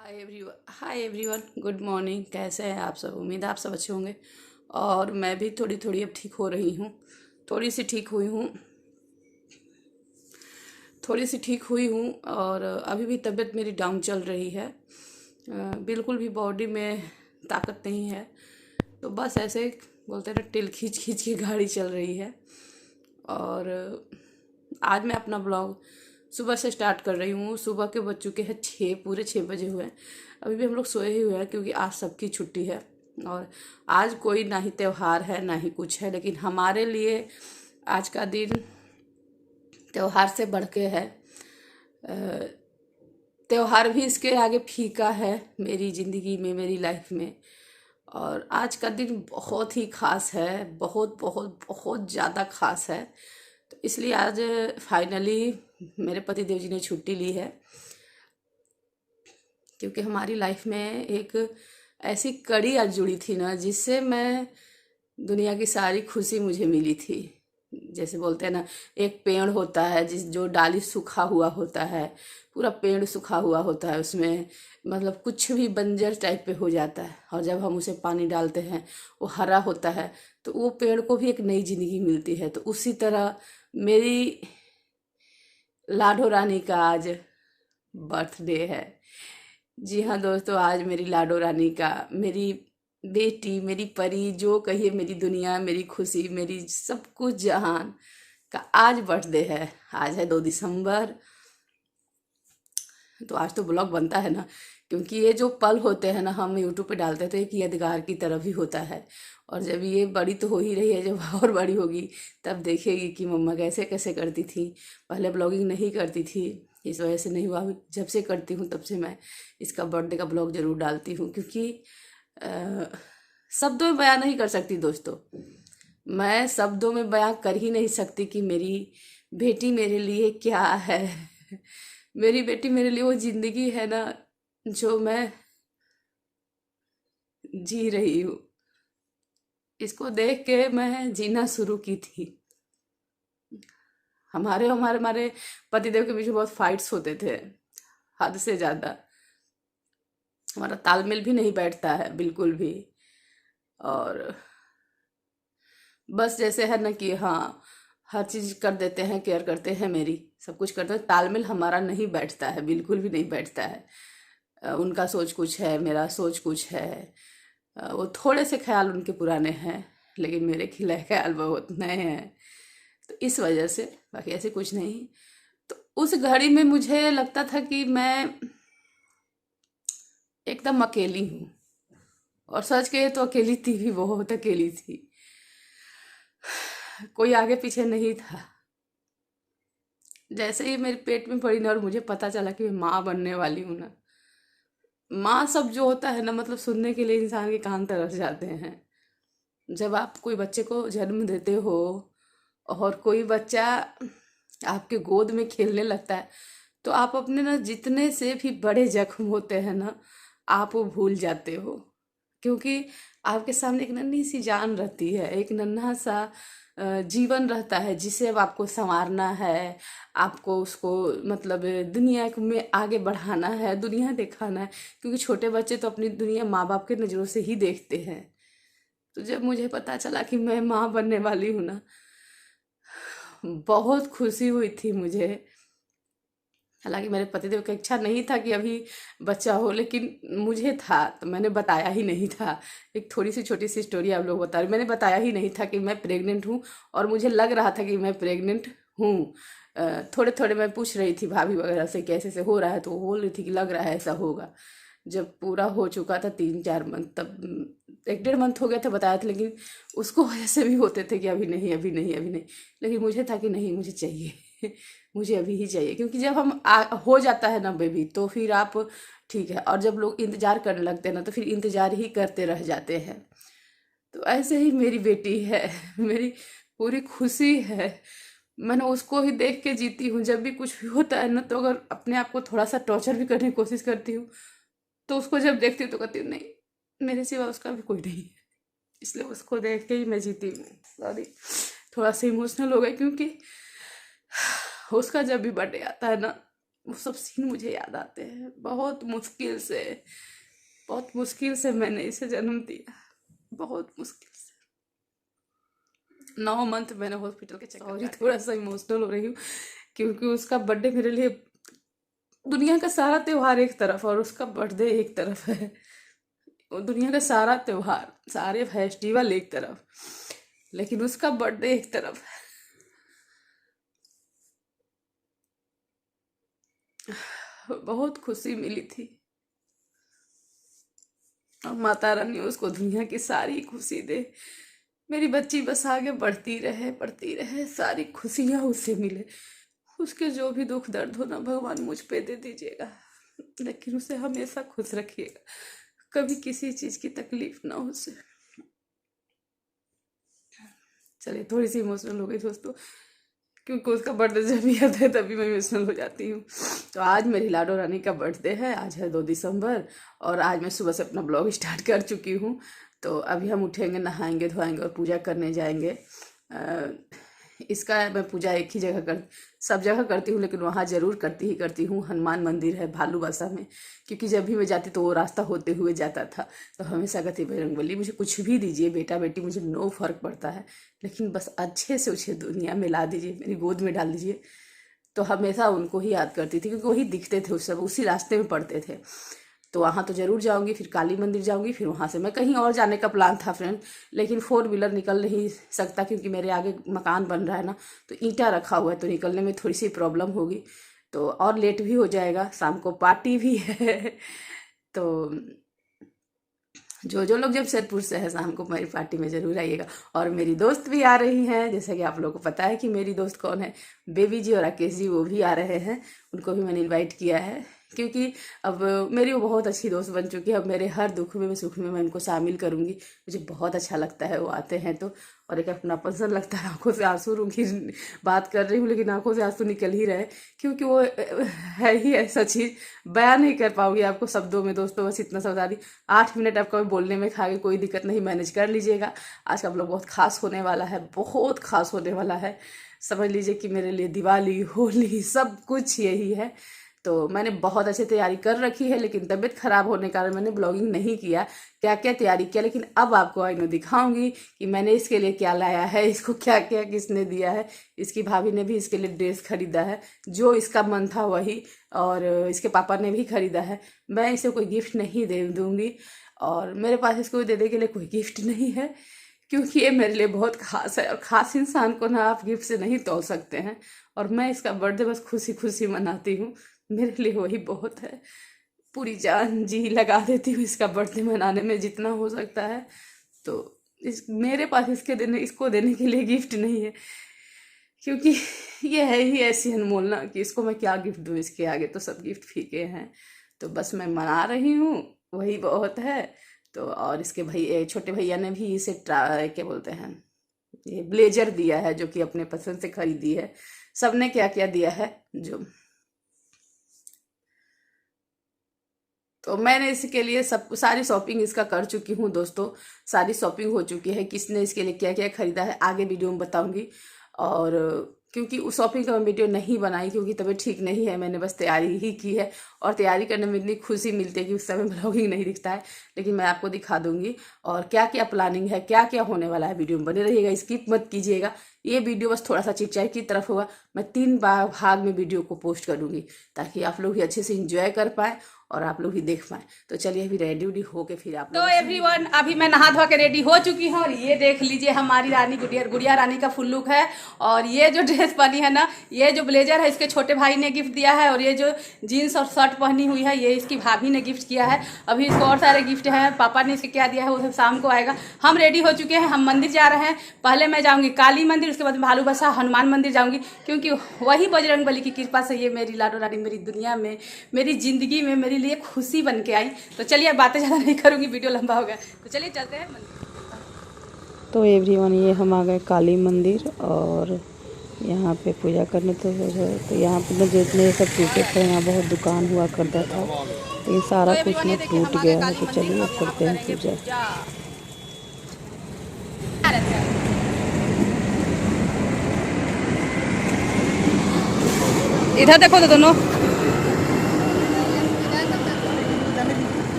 Hi everyone, good morning. कैसे हैं आप सब? उम्मीद है आप सब अच्छे होंगे। और मैं भी थोड़ी थोड़ी अब ठीक हो रही हूँ। थोड़ी सी ठीक हुई हूँ। थोड़ी सी ठीक हुई हूँ और अभी भी तबीयत मेरी डाउन चल रही है। बिल्कुल भी बॉडी में ताकत नहीं है। तो बस ऐसे बोलते हैं ना, टिल खींच खींच के गाड़ी चल रही है। और आज मैं अपना ब्लॉग सुबह से स्टार्ट कर रही हूँ। सुबह के बज चुके हैं 6, पूरे 6 बजे हुए हैं। अभी भी हम लोग सोए ही हुए हैं क्योंकि आज सबकी छुट्टी है। और आज कोई ना ही त्योहार है ना ही कुछ है, लेकिन हमारे लिए आज का दिन त्योहार से बढ़ के है। त्योहार भी इसके आगे फीका है मेरी ज़िंदगी में, मेरी लाइफ में। और आज का दिन बहुत ही ख़ास है, बहुत बहुत बहुत ज़्यादा ख़ास है। तो इसलिए आज फाइनली मेरे पति देव जी ने छुट्टी ली है, क्योंकि हमारी लाइफ में एक ऐसी कड़ी आज जुड़ी थी ना, जिससे मैं दुनिया की सारी खुशी मुझे मिली थी। जैसे बोलते हैं ना, एक पेड़ होता है जिस जो डाली सूखा हुआ होता है, पूरा पेड़ सूखा हुआ होता है, उसमें मतलब कुछ भी बंजर टाइप पे हो जाता है, और जब हम उसे पानी डालते हैं वो हरा होता है, तो वो पेड़ को भी एक नई जिंदगी मिलती है। तो उसी तरह मेरी लाडो रानी का आज बर्थडे है। जी हाँ दोस्तों, आज मेरी लाडो रानी का, मेरी बेटी, मेरी परी, जो कहिए, मेरी दुनिया, मेरी खुशी, मेरी सब कुछ जहान का आज बर्थडे है। आज है 2 दिसंबर। तो आज तो ब्लॉग बनता है ना, क्योंकि ये जो पल होते हैं ना, हम यूट्यूब पे डालते हैं तो एक यादगार की तरह भी होता है। और जब ये बड़ी तो हो ही रही है, जब और बड़ी होगी तब देखेगी कि मम्मा कैसे कैसे करती थी। पहले ब्लॉगिंग नहीं करती थी, इस वजह से नहीं हुआ। जब से करती हूँ तब से मैं इसका बर्थडे का ब्लॉग जरूर डालती हूँ, क्योंकि अ, शब्दों में बयां नहीं कर सकती दोस्तों। मैं शब्दों में बयां कर ही नहीं सकती कि मेरी बेटी मेरे लिए क्या है। मेरी बेटी मेरे लिए वो जिंदगी है ना, जो मैं जी रही हूँ। इसको देख के मैं जीना शुरू की थी। हमारे हमारे हमारे पतिदेव के बीच में बहुत फाइट्स होते थे, हद से ज्यादा। हमारा तालमेल भी नहीं बैठता है बिल्कुल भी। और बस जैसे है ना कि हाँ, हर चीज कर देते हैं, केयर करते हैं मेरी, सब कुछ करते हैं, तालमेल हमारा नहीं बैठता है, बिल्कुल भी नहीं बैठता है। उनका सोच कुछ है, मेरा सोच कुछ है। वो थोड़े से ख्याल उनके पुराने हैं, लेकिन मेरे खिले ख्याल बहुत नए हैं। तो इस वजह से, बाकी ऐसे कुछ नहीं। तो उस घड़ी में मुझे लगता था कि मैं एकदम अकेली हूँ। और सच कहे तो अकेली थी भी, बहुत अकेली थी। कोई आगे पीछे नहीं था। जैसे ही मेरे पेट में पड़ी ना, और मुझे पता चला कि मैं माँ बनने वाली हूँ ना, माँ सब जो होता है ना, मतलब सुनने के लिए इंसान के कान तरस जाते हैं। जब आप कोई बच्चे को जन्म देते हो और कोई बच्चा आपके गोद में खेलने लगता है, तो आप अपने ना जितने से भी बड़े जख्म होते हैं ना, आप वो भूल जाते हो। क्योंकि आपके सामने एक नन्ही सी जान रहती है, एक नन्हा सा जीवन रहता है, जिसे अब आपको संवारना है। आपको उसको मतलब दुनिया में आगे बढ़ाना है, दुनिया दिखाना है। क्योंकि छोटे बच्चे तो अपनी दुनिया माँ बाप के नज़रों से ही देखते हैं। तो जब मुझे पता चला कि मैं माँ बनने वाली हूँ ना, बहुत खुशी हुई थी मुझे। हालांकि मेरे पतिदेव का इच्छा नहीं था कि अभी बच्चा हो, लेकिन मुझे था, तो मैंने बताया ही नहीं था। एक थोड़ी सी छोटी सी स्टोरी आप लोग बता रहे, मैंने बताया ही नहीं था कि मैं प्रेग्नेंट हूँ। और मुझे लग रहा था कि मैं प्रेग्नेंट हूँ। थोड़े थोड़े मैं पूछ रही थी भाभी वगैरह से कैसे से हो रहा है, तो वो बोल रही थी कि लग रहा है ऐसा होगा। जब पूरा हो चुका था 3-4 मंथ, तब 1-1.5 मंथ हो गया था बताया था, लेकिन उसको वजह से भी होते थे कि अभी नहीं अभी नहीं अभी नहीं। लेकिन मुझे था कि नहीं, मुझे चाहिए। मुझे अभी ही चाहिए, क्योंकि जब हो जाता है ना बेबी, तो फिर आप ठीक है। और जब लोग इंतजार करने लगते हैं ना, तो फिर इंतजार ही करते रह जाते हैं। तो ऐसे ही मेरी बेटी है। मेरी पूरी खुशी है। मैंने उसको ही देख के जीती हूँ। जब भी कुछ भी होता है ना, तो अगर अपने आप को थोड़ा सा टॉर्चर भी करने की कोशिश करती हूँ, तो उसको जब देखती हूँ तो कहती हूँ नहीं, मेरे सिवा उसका भी कोई नहीं है। इसलिए उसको देख के ही मैं जीती हूँ। सॉरी, थोड़ा सा इमोशनल हो गई, क्योंकि उसका जब भी बर्थडे आता है ना, वो सब सीन मुझे याद आते हैं। बहुत मुश्किल से मैंने इसे जन्म दिया, बहुत मुश्किल से। 9 मंथ मैंने हॉस्पिटल के चक्कर, सॉरी थोड़ा सा इमोशनल हो रही हूँ, क्योंकि उसका बर्थडे मेरे लिए दुनिया का सारा त्योहार एक तरफ और उसका बर्थडे एक तरफ है। वो दुनिया का सारा त्योहार, सारे फेस्टिवल एक तरफ, लेकिन उसका बर्थडे एक तरफ है। बहुत खुशी मिली थी और माता रानी उसको दुनिया की सारी खुशी दे। मेरी बच्ची बस आगे बढ़ती रहे, सारी खुशियाँ उससे मिले। उसके जो भी दुख दर्द हो ना भगवान मुझ पे दे दीजिएगा, लेकिन उसे हमेशा खुश रखिएगा, कभी किसी चीज़ की तकलीफ ना हो उसे। चलिए थोड़ी सी इमोशनल हो गई दोस्तों, क्योंकि उसका बर्थडे जब भी आता है तभी मैं इमोशनल हो जाती हूँ। तो आज मेरी लाडो रानी का बर्थडे है, आज है 2 दिसंबर, और आज मैं सुबह से अपना ब्लॉग स्टार्ट कर चुकी हूँ। तो अभी हम उठेंगे, नहाएंगे धोएंगे और पूजा करने जाएंगे। इसका मैं पूजा एक ही जगह सब जगह करती हूँ, लेकिन वहाँ ज़रूर करती हूँ। हनुमान मंदिर है भालूबासा में, क्योंकि जब भी मैं जाती तो वो रास्ता होते हुए जाता था। तो हमेशा कहती बजरंगबली मुझे कुछ भी दीजिए, बेटा बेटी मुझे नो फर्क पड़ता है, लेकिन बस अच्छे से उसे दुनिया में ला दीजिए, मेरी गोद में डाल दीजिए। तो हमेशा उनको ही याद करती थी, क्योंकि वही दिखते थे उस समय, उसी रास्ते में पड़ते थे। तो वहाँ तो ज़रूर जाऊँगी, फिर काली मंदिर जाऊँगी, फिर वहाँ से मैं कहीं और जाने का प्लान था फ्रेंड, लेकिन 4 व्हीलर निकल नहीं सकता, क्योंकि मेरे आगे मकान बन रहा है ना, तो ईंटा रखा हुआ है, तो निकलने में थोड़ी सी प्रॉब्लम होगी, तो और लेट भी हो जाएगा, शाम को पार्टी भी है। तो जो लोग जमशेदपुर से है शाम को मेरी पार्टी में ज़रूर आइएगा। और मेरी दोस्त भी आ रही हैं, जैसा कि आप लोगों को पता है कि मेरी दोस्त कौन है, बेबी जी और राकेश जी, वो भी आ रहे हैं। उनको भी मैंने इनवाइट किया है, क्योंकि अब मेरी वो बहुत अच्छी दोस्त बन चुकी है। अब मेरे हर दुख में सुख में मैं उनको शामिल करूँगी, मुझे बहुत अच्छा लगता है वो आते हैं तो, और एक अपनापन सा लगता है। आंखों से आंसू रुकी बात कर रही हूँ, लेकिन आंखों से आंसू निकल ही रहे, क्योंकि वो है ही ऐसा चीज़, बयान नहीं कर पाऊंगी आपको शब्दों में दोस्तों। बस इतना सा बता दी, 8 मिनट आपका बोलने में खा गए, कोई दिक्कत नहीं, मैनेज कर लीजिएगा। आज का ब्लॉग बहुत खास होने वाला है, बहुत खास होने वाला है। समझ लीजिए कि मेरे लिए दिवाली होली सब कुछ यही है। तो मैंने बहुत अच्छी तैयारी कर रखी है, लेकिन तबीयत खराब होने के कारण मैंने ब्लॉगिंग नहीं किया, क्या क्या तैयारी किया। लेकिन अब आपको आई नो दिखाऊंगी कि मैंने इसके लिए क्या लाया है, इसको क्या क्या किसने दिया है। इसकी भाभी ने भी इसके लिए ड्रेस खरीदा है, जो इसका मन था वही, और इसके पापा ने भी खरीदा है। मैं इसे कोई गिफ्ट नहीं दे दूँगी, और मेरे पास इसको देने के लिए कोई गिफ्ट नहीं है, क्योंकि ये मेरे लिए बहुत खास है, और ख़ास इंसान को ना आप गिफ्ट से नहीं तोल सकते हैं। और मैं इसका बर्थडे बस खुशी खुशी मनाती हूँ, मेरे लिए वही बहुत है। पूरी जान जी लगा देती हूँ इसका बर्थडे मनाने में जितना हो सकता है। तो मेरे पास इसको देने के लिए गिफ्ट नहीं है, क्योंकि ये है ही ऐसी अनमोल ना कि इसको मैं क्या गिफ्ट दूँ, इसके आगे तो सब गिफ्ट फीके हैं। तो बस मैं मना रही हूँ, वही बहुत है। तो और इसके छोटे भैया ने भी इसे क्या बोलते हैं, ये ब्लेजर दिया है, जो कि अपने पसंद से खरीदी है। सबने क्या क्या दिया है जो, तो मैंने इसके लिए सब सारी शॉपिंग इसका कर चुकी हूँ दोस्तों, सारी शॉपिंग हो चुकी है। किसने इसके लिए क्या क्या खरीदा है आगे वीडियो में बताऊंगी। और क्योंकि उस शॉपिंग का मैं वीडियो नहीं बनाई, क्योंकि तबीयत ठीक नहीं है, मैंने बस तैयारी ही की है, और तैयारी करने में इतनी खुशी मिलती है कि उस समय ब्लॉगिंग नहीं दिखता है। लेकिन मैं आपको दिखा दूंगी, और क्या क्या प्लानिंग है, क्या क्या होने वाला है, वीडियो में बने रहिएगा, स्किप मत कीजिएगा। ये वीडियो बस थोड़ा सा चिटचाई की तरफ होगा, मैं 3 भाग में वीडियो को पोस्ट करूँगी, ताकि आप लोग भी अच्छे से इंजॉय कर पाएँ और आप लोग भी देख पाएँ। तो चलिए अभी रेडी उडी होके फिर आप तो एवरीवन, अभी मैं नहा धो के रेडी हो चुकी हूँ, और ये देख लीजिए हमारी रानी गुड़िया रानी का फुल लुक है। और ये जो ड्रेस पहनी है ना, ये जो ब्लेजर है इसके छोटे भाई ने गिफ्ट दिया है, और ये जो जीन्स और शर्ट पहनी हुई है ये इसकी भाभी ने गिफ्ट किया है। अभी इसको और सारे गिफ्ट हैं, पापा ने इसके क्या दिया है वो सब शाम को आएगा। हम रेडी हो चुके हैं, हम मंदिर जा रहे हैं। पहले मैं जाऊँगी काली मंदिर, उसके बाद भालूबासा हनुमान मंदिर जाऊँगी, क्योंकि वही बजरंगबली की कृपा से ये मेरी लाडो रानी मेरी दुनिया में, मेरी ज़िंदगी में मेरे लिए खुशी बन के आई। तो चलिए बातें ज़्यादा नहीं करूँगी, वीडियो लंबा हो गया, तो चलिए चलते हैं मंदिर। तो एवरीवन, ये हम आ गए काली मंदिर, और यहाँ पे पूजा करने तो यहाँ पे जितने सब टूटे थे, यहाँ बहुत दुकान हुआ करता था, लेकिन सारा कुछ ना टूट गया है। तो चलिए करते हैं पूजा। इधर देखो तो दोनों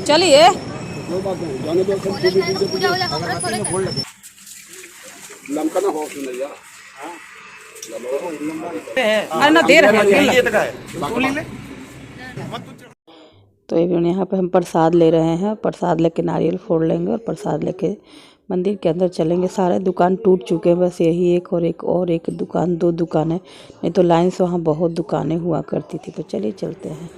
चलिए अरे ना देर है। तो यहाँ पे हम प्रसाद ले रहे हैं, प्रसाद लेके नारियल फोड़ लेंगे और प्रसाद लेके मंदिर के अंदर चलेंगे। सारे दुकान टूट चुके हैं, बस यही एक दुकान, 2 दुकानें, नहीं तो लाइन से वहाँ बहुत दुकानें हुआ करती थी। तो चलिए चलते हैं।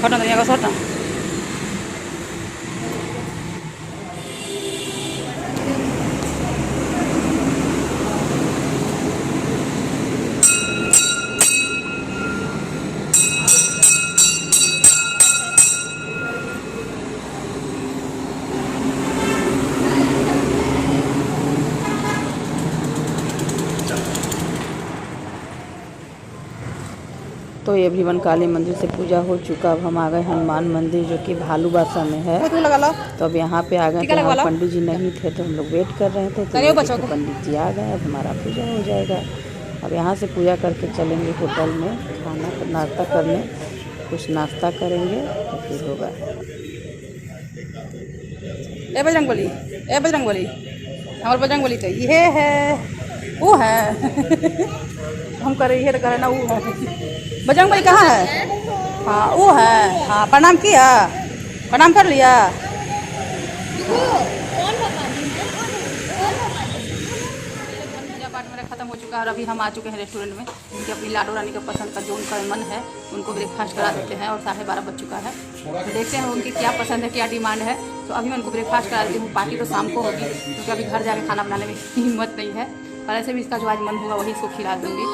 Hot na ka sot na. तो एवरीवन काली मंदिर से पूजा हो चुका। अब हम आ गए हनुमान मंदिर, जो कि भालूबासा में है। तो अब यहाँ पे आ गए। तो यहाँ पंडित जी नहीं थे, तो हम लोग वेट कर रहे थे। तो पंडित जी आ गए, अब हमारा पूजा हो जाएगा। अब यहाँ से पूजा करके चलेंगे होटल में खाना नाश्ता करने। कुछ नाश्ता करेंगे तो फिर होगा। ए बजरंगबली, ए बजरंगबली, हमारे बजरंगबली तो ये है, वो है। हम कर रही है तो करे ना, वो है। बजरंगबली कहाँ है? हाँ वो है। हाँ प्रणाम किया, प्रणाम कर लिया। पूजा पाठ मेरा खत्म हो चुका है और अभी हम आ चुके हैं रेस्टोरेंट में, क्योंकि अपनी लाडो रानी का पसंद का जो उनका मन है उनको ब्रेकफास्ट करा देते हैं। और 12:30 बज चुका है, तो देखते हैं उनकी क्या पसंद है, क्या डिमांड है। तो अभी मैं उनको ब्रेकफास्ट करा देती हूँ। पार्टी तो शाम को होगी, क्योंकि अभी घर जाके खाना बनाने में हिम्मत नहीं है। और ऐसे भी इसका जो आज मन हुआ वही इसको खिला दूँगी,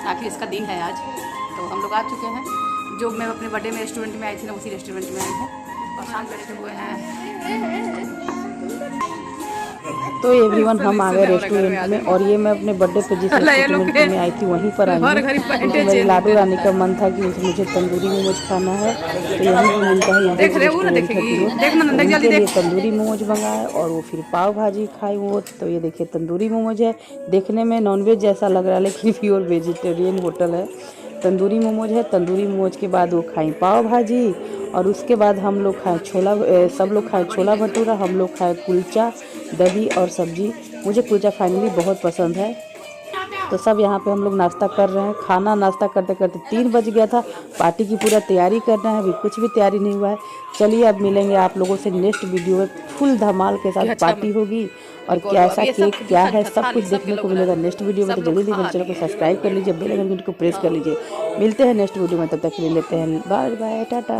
आखिर इसका दिन है आज। तो हम लोग आ चुके हैं, जो मैं अपने बर्थडे में रेस्टोरेंट में आई थी ना, उसी रेस्टोरेंट में आई हूँ और शाम बैठे हुए हैं। तो एवरीवन हम आ गए रेस्टोरेंट में, और ये मैं अपने बर्थडे पे जिस रेस्टोरेंट में आई थी वहीं पर आई हूँ। तो मेरी लाडो रानी का मन था कि मुझे तंदूरी मोमोज खाना है, तो यहीं पर मिलता है। यहाँ तंदूरी मोमोज मंगाए और वो फिर पाव भाजी खाई वो। तो ये देखिए तंदूरी मोमोज है, देखने में नॉनवेज जैसा लग रहा है लेकिन प्योर वेजिटेरियन होटल है। तंदूरी मोमोज है, तंदूरी मोमोज के बाद वो खाई पाव भाजी, और उसके बाद हम लोग खाए छोला, सब लोग खाए छोला भटूरा, हम लोग खाए कुलचा, दही और सब्जी। मुझे कुलचा फाइनली बहुत पसंद है। तो सब यहाँ पे हम लोग नाश्ता कर रहे हैं। खाना नाश्ता करते करते 3 बज गया था। पार्टी की पूरा तैयारी करना है, अभी कुछ भी तैयारी नहीं हुआ है। चलिए अब मिलेंगे आप लोगों से नेक्स्ट वीडियो में। फुल धमाल के साथ पार्टी होगी, और कैसा केक क्या है सब कुछ देखने को मिलेगा नेक्स्ट वीडियो में। तो जल्दी मेरे चैनल को सब्सक्राइब कर लीजिए, बेल आइकन को प्रेस कर लीजिए। मिलते हैं नेक्स्ट वीडियो में, तब तक के लिए लेते हैं बाय बाय, टाटा।